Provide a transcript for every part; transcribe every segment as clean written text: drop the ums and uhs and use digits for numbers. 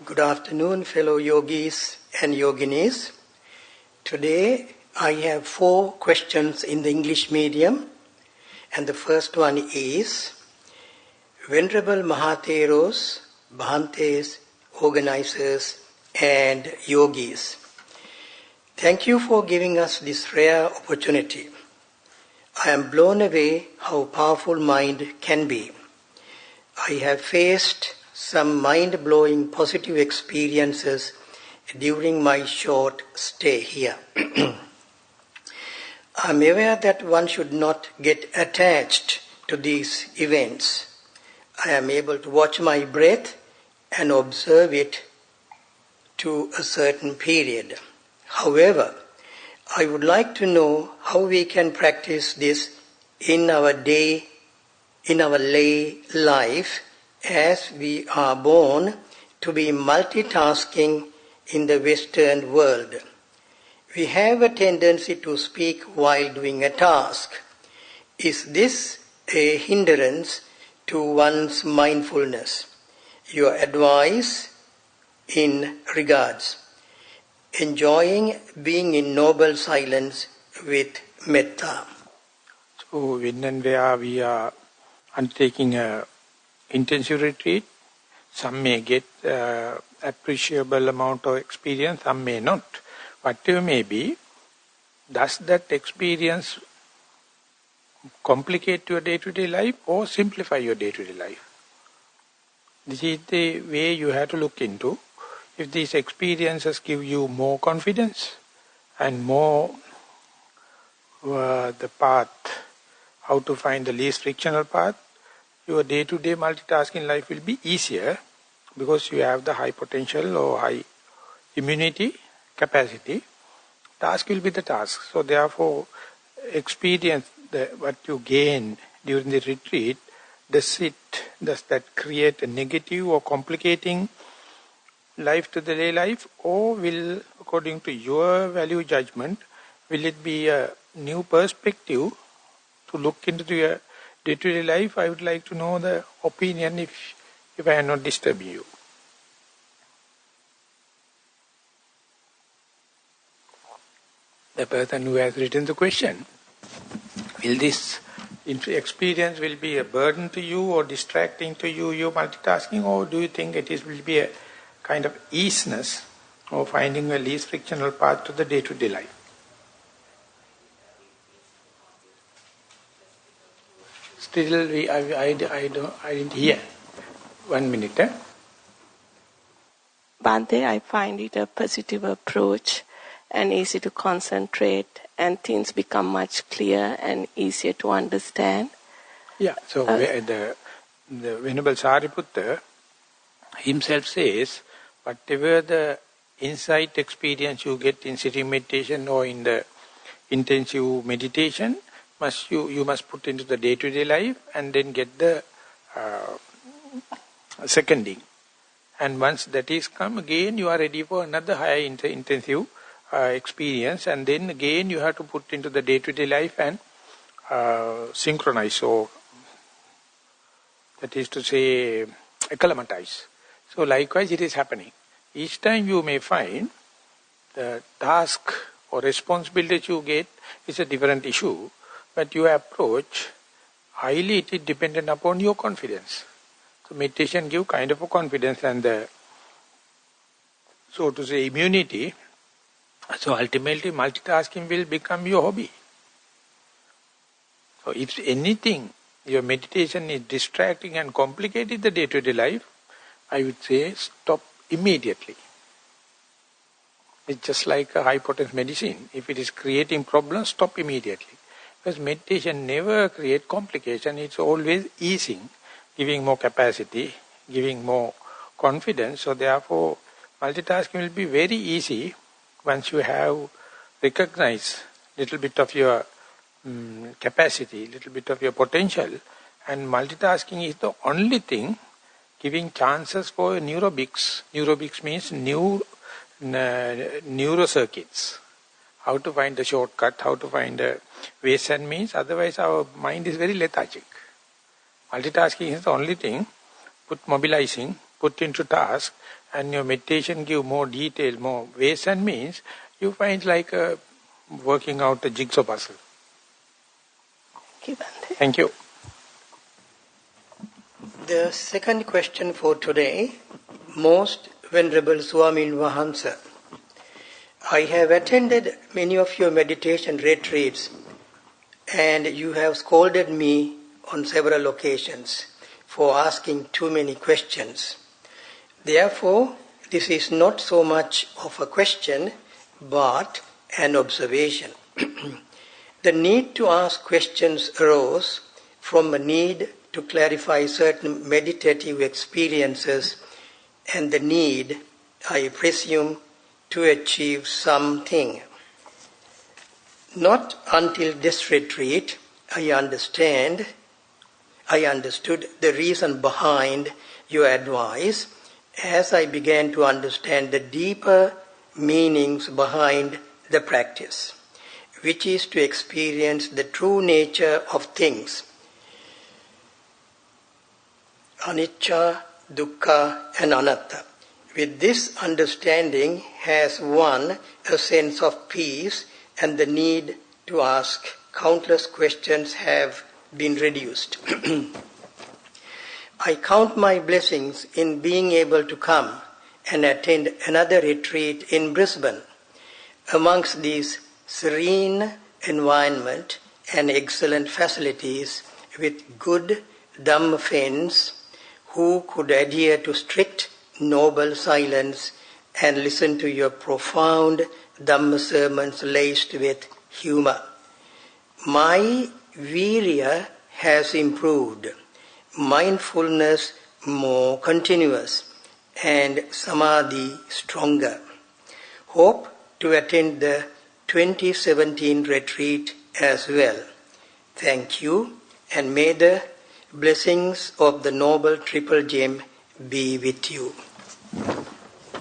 Good afternoon, fellow yogis and yoginis. Today I have 4 questions in the English medium, and the first one is, Venerable Maha Theros, Bhantes, organizers and yogis, thank you for giving us this rare opportunity. I am blown away how powerful mind can be. I have faced some mind-blowing positive experiences during my short stay here. I am aware that one should not get attached to these events. I am able to watch my breath and observe it to a certain period. However, I would like to know how we can practice this in our lay life, as we are born to be multitasking in the Western world. We have a tendency to speak while doing a task. Is this a hindrance to one's mindfulness? Your advice in regards. Enjoying being in noble silence with metta. So when and where we are undertaking a intensive retreat, some may get appreciable amount of experience, some may not. Whatever may be, does that experience complicate your day-to-day life or simplify your day-to-day life? This is the way you have to look into. If these experiences give you more confidence and more the path, how to find the least frictional path, your day-to-day multitasking life will be easier because you have the high potential or high immunity capacity. Task will be the task. So therefore, experience what you gain during the retreat, does that create a negative or complicating life to the day life, or will, according to your value judgment, will it be a new perspective to look into your day-to-day life? I would like to know the opinion if I am not disturbing you. The person who has written the question, will this experience will be a burden to you or distracting to you, your multitasking, or do you think it will be a kind of easiness or finding a least frictional path to the day-to-day life? Still, I didn't hear. 1 minute. Bhante, I find it a positive approach and easy to concentrate, and things become much clearer and easier to understand. Yeah, so the Venerable Sariputta himself says, whatever the insight experience you get in sitting meditation or in the intensive meditation, you must put into the day-to-day life and then get the seconding. And once that is come, again you are ready for another higher intensive experience, and then again you have to put into the day-to-day life and synchronize, so that is to say acclimatize. So likewise it is happening. Each time you may find the task or responsibility you get is a different issue, but your approach, highly it is dependent upon your confidence. So meditation gives kind of a confidence and the, so to say, immunity. So ultimately multitasking will become your hobby. So if anything, your meditation is distracting and complicating the day-to-day life, I would say stop immediately. It's just like a high-potency medicine. If it is creating problems, stop immediately. Because meditation never creates complication, it's always easing, giving more capacity, giving more confidence. So therefore, multitasking will be very easy once you have recognized little bit of your capacity, little bit of your potential. And multitasking is the only thing giving chances for neurobics. Neurobics means neurocircuits. How to find the shortcut, how to find the ways and means. Otherwise our mind is very lethargic. Multitasking is the only thing, mobilizing, put into task, and your meditation give more detail, more ways and means, you find like working out a jigsaw puzzle. Thank you. The second question for today, Most Venerable Swamin Wahansa, I have attended many of your meditation retreats and you have scolded me on several occasions for asking too many questions. Therefore, this is not so much of a question but an observation. The need to ask questions arose from a need to clarify certain meditative experiences and the need, I presume, to achieve something. Not until this retreat I understood the reason behind your advice as I began to understand the deeper meanings behind the practice, which is to experience the true nature of things. Anicca, dukkha and anatta. With this understanding has one a sense of peace and the need to ask countless questions have been reduced. I count my blessings in being able to come and attend another retreat in Brisbane. Amongst these serene environment and excellent facilities with good Dhamma friends who could adhere to strict noble silence and listen to your profound Dhamma sermons laced with humor. My virya has improved, mindfulness more continuous, and samadhi stronger. Hope to attend the 2017 retreat as well. Thank you, and may the blessings of the Noble Triple Gem be with you.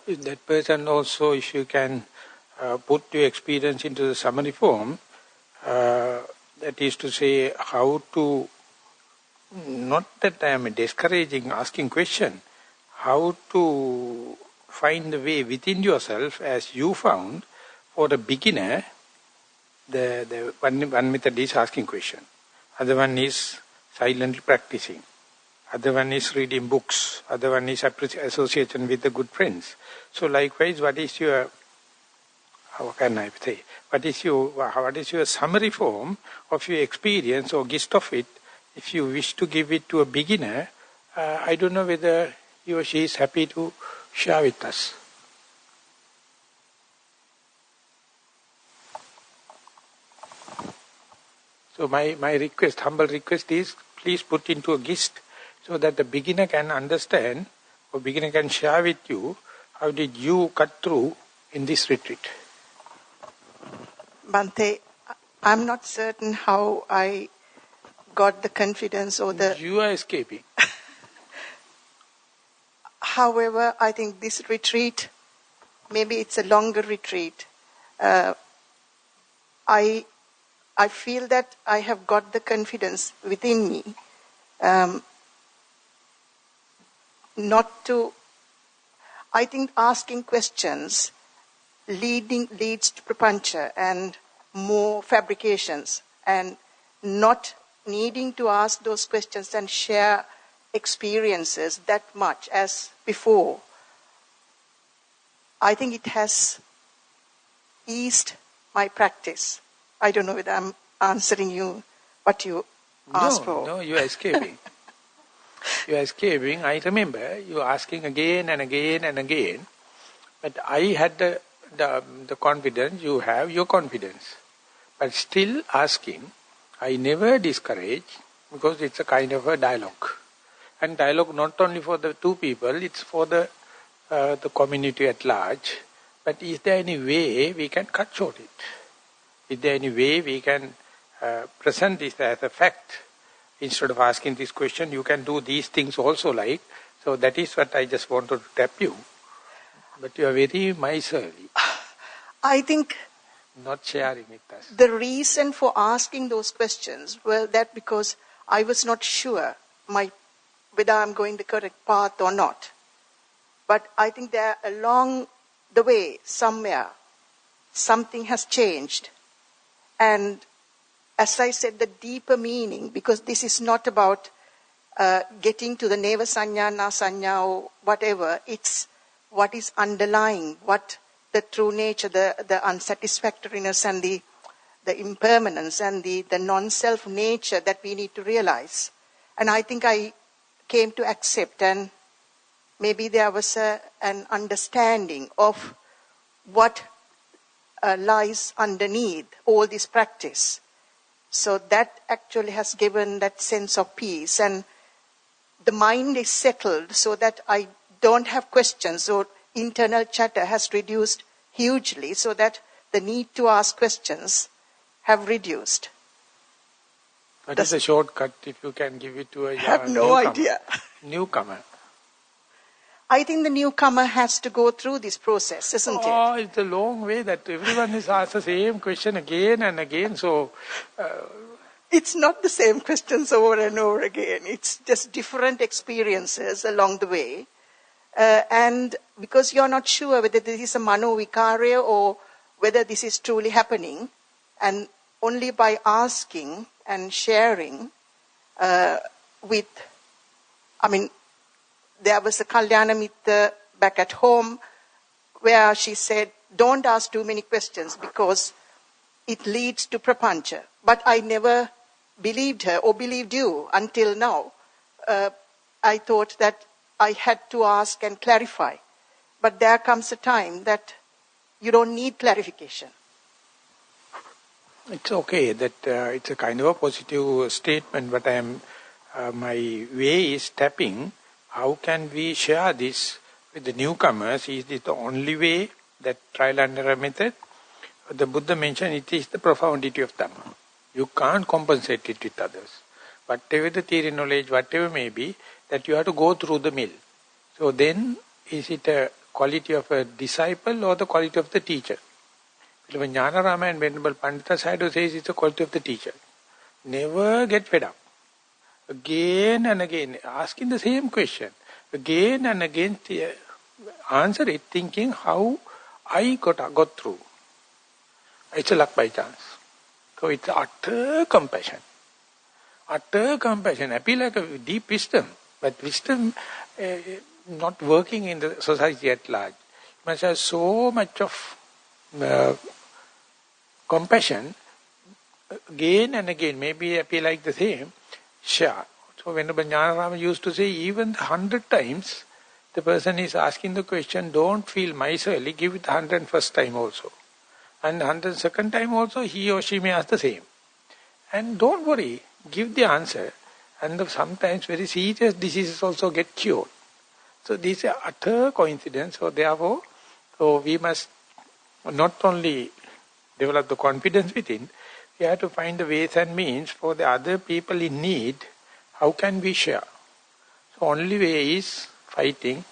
That person also, if you can put your experience into the summary form, that is to say, how to, not that I am discouraging asking question, how to find the way within yourself as you found. For the beginner, the one method is asking question. Other one is silently practicing. Other one is reading books. Other one is association with the good friends. So likewise, what is your, how can I say, what is your summary form of your experience or gist of it? If you wish to give it to a beginner, I don't know whether he or she is happy to share with us. So my request, humble request is, please put into a gist so that the beginner can understand or beginner can share with you how did you cut through in this retreat. Bhante, I'm not certain how I got the confidence or the... You are escaping. However, I think this retreat, maybe it's a longer retreat. I feel that I have got the confidence within me not to... I think asking questions leads to prapancha and more fabrications, and not needing to ask those questions and share experiences that much as before. I think it has eased my practice. I don't know whether I'm answering you what you asked for. No, you are escaping. You are escaping. I remember you asking again and again and again. But I had the confidence, you have your confidence. But still asking, I never discourage, because it's a kind of a dialogue. And dialogue not only for the two people, it's for the community at large. But is there any way we can cut short it? Is there any way we can present this as a fact? Instead of asking this question, you can do these things also like. So that is what I just wanted to tap you. But you are very miserly. I think... Not sharing with us. The reason for asking those questions were that because I was not sure whether I'm going the correct path or not. But I think that along the way, somewhere, something has changed. And as I said, the deeper meaning, because this is not about getting to the neva sanya, na sanya, or whatever. It's what is underlying, what the true nature, the unsatisfactoriness and the impermanence and the non-self nature that we need to realize. And I think I came to accept, and maybe there was an understanding of what lies underneath all this practice. So that actually has given that sense of peace, and the mind is settled so that I don't have questions, or internal chatter has reduced hugely, so that the need to ask questions have reduced. What is a shortcut if you can give it to a I have no idea. Newcomer. I think the newcomer has to go through this process, isn't it? Oh, it's a long way that everyone is asked the same question again and again. So, it's not the same questions over and over again. It's just different experiences along the way. And because you're not sure whether this is a mano vikarya or whether this is truly happening, and only by asking and sharing there was a Kalyana Mitra back at home where she said, don't ask too many questions because it leads to prapancha. But I never believed her or believed you until now. I thought that I had to ask and clarify. But there comes a time that you don't need clarification. it's okay that it's a kind of a positive statement, but my way is tapping. How can we share this with the newcomers? Is this the only way, that trial and error method? The Buddha mentioned it is the profundity of Dhamma. You can't compensate it with others. Whatever the theory knowledge, whatever may be, that you have to go through the mill. So then, is it a quality of a disciple or the quality of the teacher? Jnanarama and Venerable Pandita Sayadaw says it's the quality of the teacher. Never get fed up. Again and again, asking the same question. Again and again, answer it, thinking how I got through. It's a luck by chance. So it's utter compassion. Utter compassion. Appeal like a deep wisdom. But wisdom not working in the society at large. You must have so much of compassion. Again and again, maybe appeal like the same. Share. So Venerable Jnanarama used to say, even 100 times, the person is asking the question, don't feel miserly, give it 101st time also. And 102nd time also, he or she may ask the same. And don't worry, give the answer. And sometimes very serious diseases also get cured. So this is utter coincidence. So therefore, we must not only develop the confidence within, we have to find the ways and means for the other people in need. How can we share? So only way is fighting,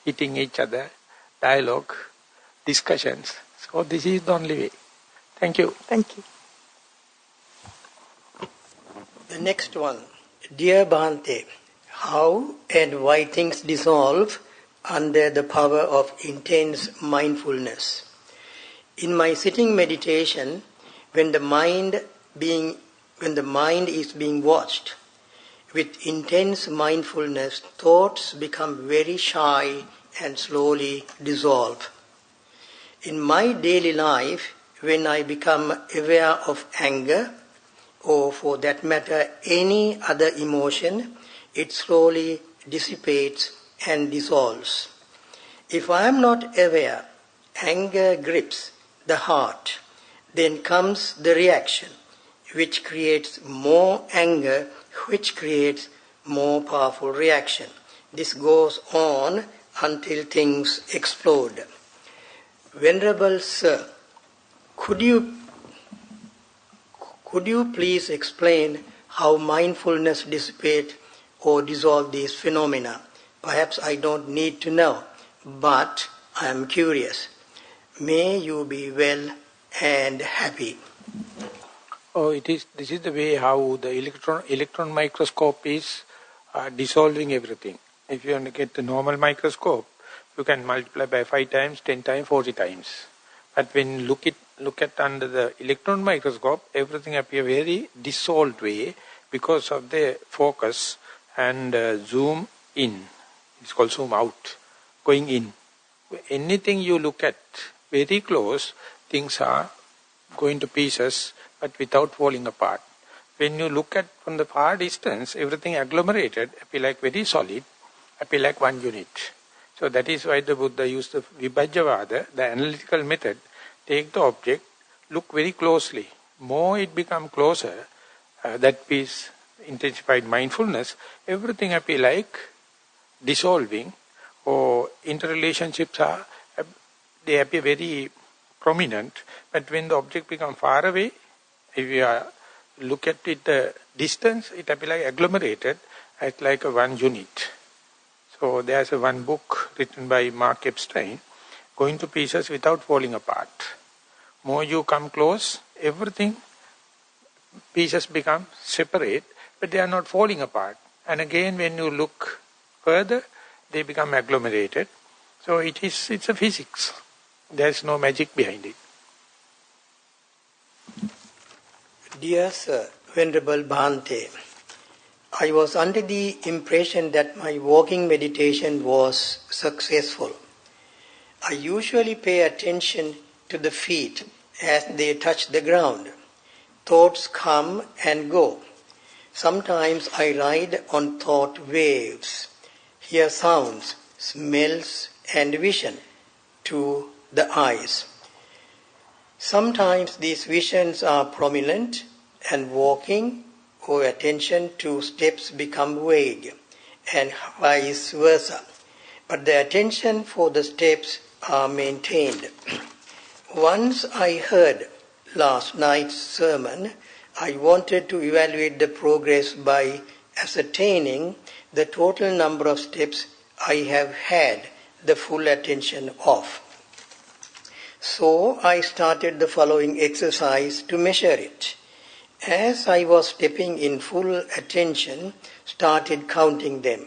hitting each other, dialogue, discussions. So this is the only way. Thank you. Thank you. The next one. Dear Bhante, how and why things dissolve under the power of intense mindfulness? In my sitting meditation, when the mind is being watched, with intense mindfulness, thoughts become very shy and slowly dissolve. In my daily life, when I become aware of anger, or for that matter any other emotion, it slowly dissipates and dissolves. If I am not aware, anger grips the heart. Then comes the reaction, which creates more anger, which creates more powerful reaction. This goes on until things explode. Venerable Sir, could you please explain how mindfulness dissipates or dissolves these phenomena? Perhaps I don't need to know, but I am curious. May you be well and happy. Oh, this is the way how the electron microscope is dissolving everything. If you want to get the normal microscope, you can multiply by 5 times, 10 times, 40 times. But when you look at under the electron microscope, everything appears very dissolved way because of the focus and zoom in. It's called zoom out, going in. Anything you look at very close, things are going to pieces, but without falling apart. When you look at from the far distance, everything agglomerated, appear like very solid, appear like one unit. So that is why the Buddha used the Vibhajyavada, the analytical method. Take the object, look very closely. More it becomes closer, that is intensified mindfulness, everything appear like dissolving, or interrelationships are, they appear very prominent. But when the object becomes far away, if you look at it distance, it appears like agglomerated, as like a one unit. So there's a one book written by Mark Epstein, Going to Pieces Without Falling Apart. More you come close, everything, pieces become separate, but they are not falling apart. And again, when you look further, they become agglomerated. So it's a physics. There's no magic behind it. Dear Sir, Venerable Bhante, I was under the impression that my walking meditation was successful. I usually pay attention to the feet as they touch the ground. Thoughts come and go. Sometimes I ride on thought waves, hear sounds, smells and vision to the eyes. Sometimes these visions are prominent and walking or attention to steps become vague and vice versa. But the attention for the steps are maintained. Once I heard last night's sermon, I wanted to evaluate the progress by ascertaining the total number of steps I have had the full attention of. So I started the following exercise to measure it. As I was stepping in full attention, started counting them.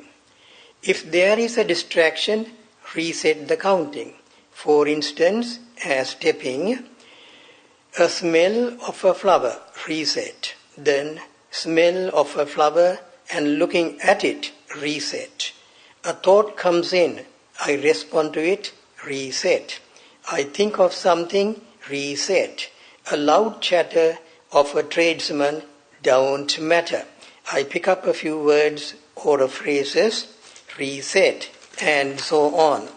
If there is a distraction, reset the counting. For instance, as stepping, a smell of a flower, reset. Then smell of a flower and looking at it, reset. A thought comes in, I respond to it, reset. I think of something, reset. A loud chatter of a tradesman, don't matter. I pick up a few words or phrases, reset, and so on.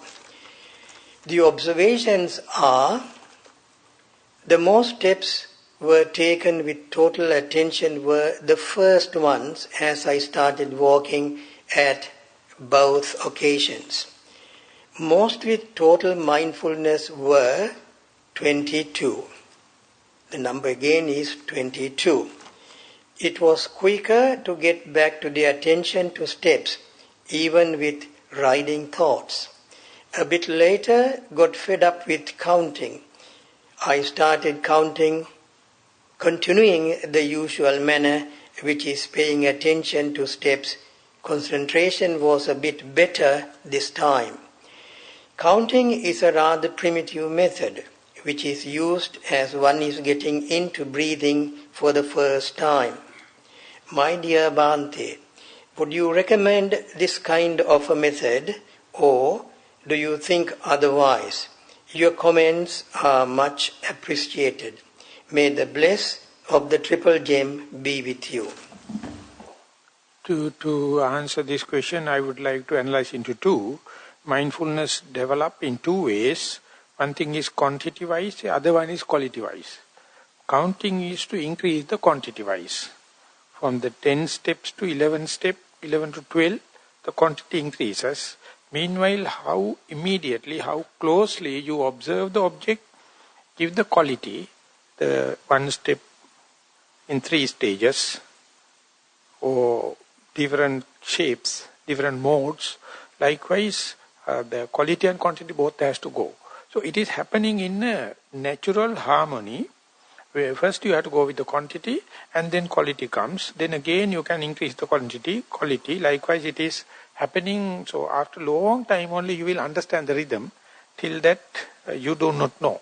The observations are, the most steps were taken with total attention were the first ones as I started walking at both occasions. Most with total mindfulness were 22. The number again is 22. It was quicker to get back to the attention to steps, even with riding thoughts. A bit later, got fed up with counting. I started counting, continuing the usual manner, which is paying attention to steps. Concentration was a bit better this time. Counting is a rather primitive method, which is used as one is getting into breathing for the first time. My dear Bhante, would you recommend this kind of a method, or do you think otherwise? Your comments are much appreciated. May the bliss of the Triple Gem be with you. To answer this question, I would like to analyze into two. Mindfulness develop in two ways. One thing is quantity-wise, the other one is quality-wise. Counting is to increase the quantity-wise. From the 10 steps to 11 to 12, the quantity increases. Meanwhile, how immediately, how closely you observe the object, give the quality, the one step in 3 stages, or different shapes, different modes. Likewise, the quality and quantity both has to go. So it is happening in a natural harmony, where first you have to go with the quantity and then quality comes. Then again you can increase the quality. Likewise it is happening. So after long time only you will understand the rhythm. Till that you do not know.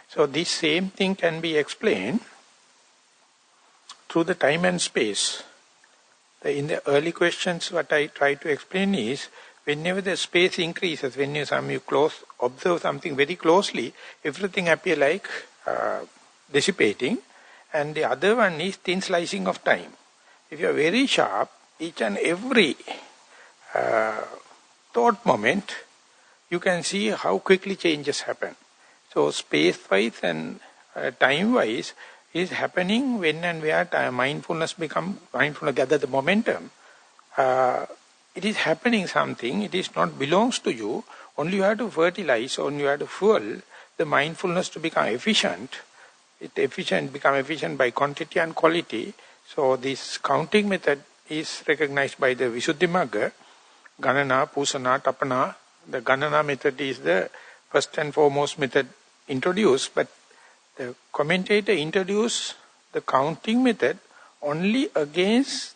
So this same thing can be explained through the time and space. In the early questions, what I try to explain is, whenever the space increases, when you observe something very closely, everything appears like dissipating. And the other one is thin slicing of time. If you are very sharp, each and every thought moment, you can see how quickly changes happen. So space-wise and time-wise is happening when and where mindfulness gather the momentum. It is happening something, it is not belongs to you, only you have to fertilize, only you have to fuel the mindfulness to become efficient. Become efficient by quantity and quality. So this counting method is recognized by the Visuddhimagga, Ganana, Pusana, Tapana. The Ganana method is the first and foremost method introduced, but the commentator introduced the counting method only against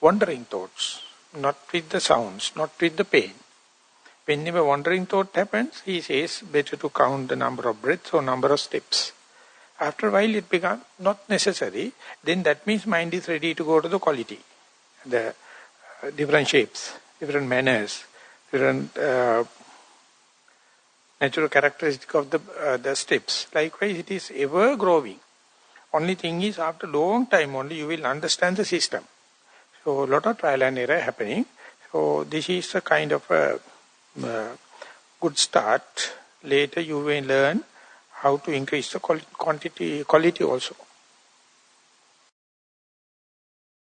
wandering thoughts, not with the sounds, not with the pain. Whenever wandering thought happens, he says better to count the number of breaths or number of steps. After a while it becomes not necessary, then that means mind is ready to go to the quality, the different shapes, different manners, different natural characteristic of the steps. Likewise, it is ever growing. Only thing is, after long time only, you will understand the system. So, a lot of trial and error happening. So, this is a kind of a good start. Later, you will learn how to increase the quality also.